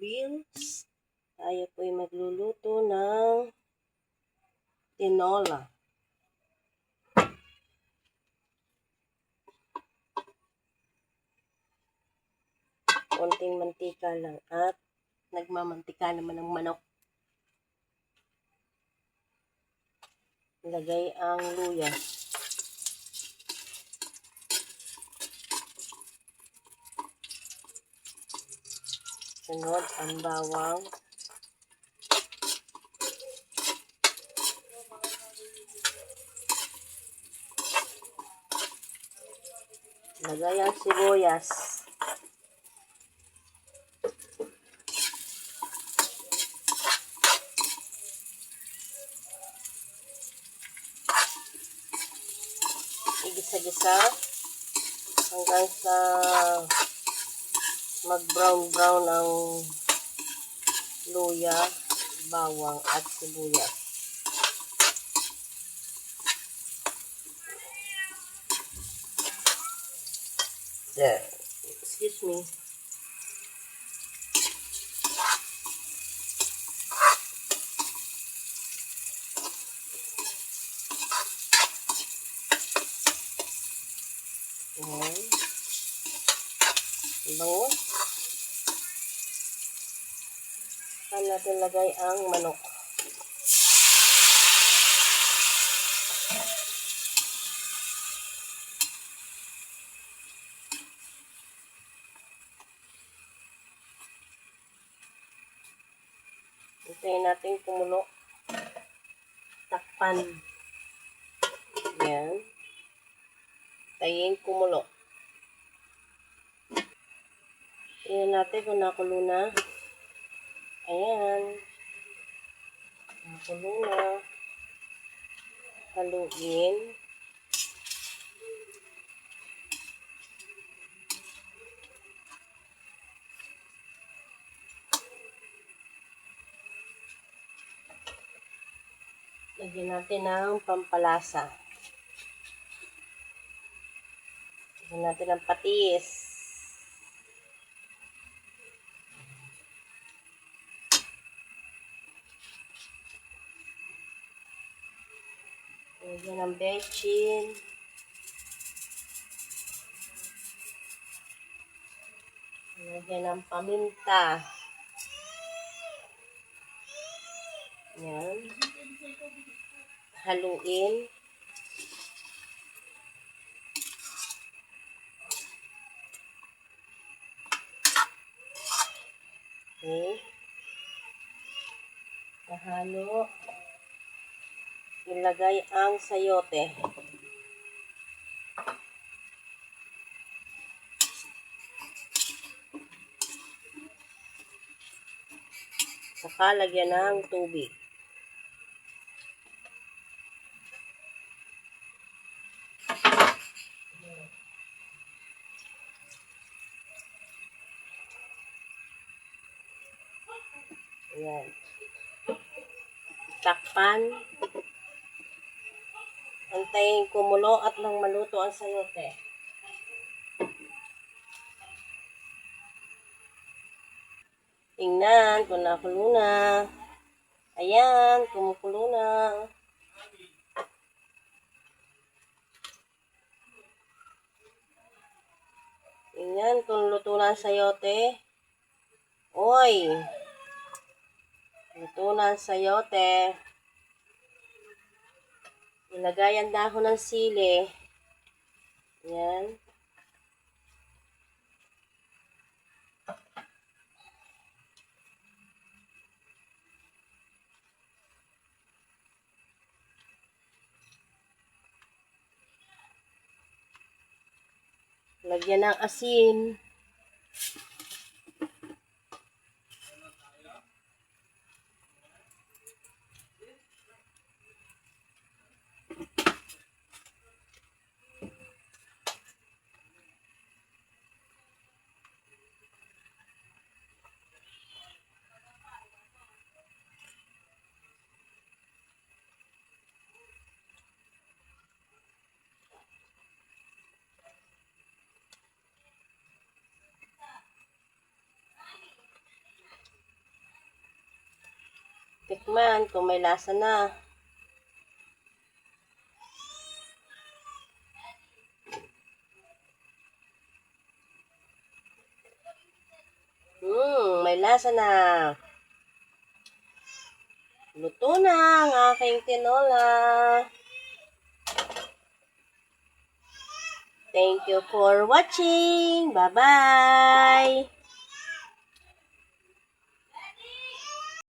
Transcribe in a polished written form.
Bills. Tayo po ay magluluto ng tinola. Konting mantika lang at nagmamantika naman ng manok. Ilagay ang luya. Sunod ang bawang. Ilagay ang sibuyas. Igisa-gisa hanggang sa mag-brown-brown ang luya, bawang at sibuyas. There. Excuse me. Ayan. Bango. Saan natin lagay ang manok. Hintayin natin kumulo. Takpan. Ayan. Hintayin kumulo. Tingnan natin kung nakulo na. Ayan. Nakulo na. Haluin. Lagyan natin ng pampalasa. Lagyan natin ng patis. Lagyan ng bechin. Lagyan ng paminta. Yan. Haluin. Okay. Nahalo. Ilagay ang sayote. Saka lagyan ng tubig. Ayan. Takpan. Antayin kumulo at nang maluto ang sayote. Tingnan kung nakulo na. Ayan, kumukulo na. Tingnan kung luto na ang sayote. Oy! Luto na ang sayote. Ilagay ang dahon ng sili. Ayan. Lagyan ng asin. tikman kung may lasa na. May lasa na. Luto na ang aking tinola. Thank you for watching. Bye-bye!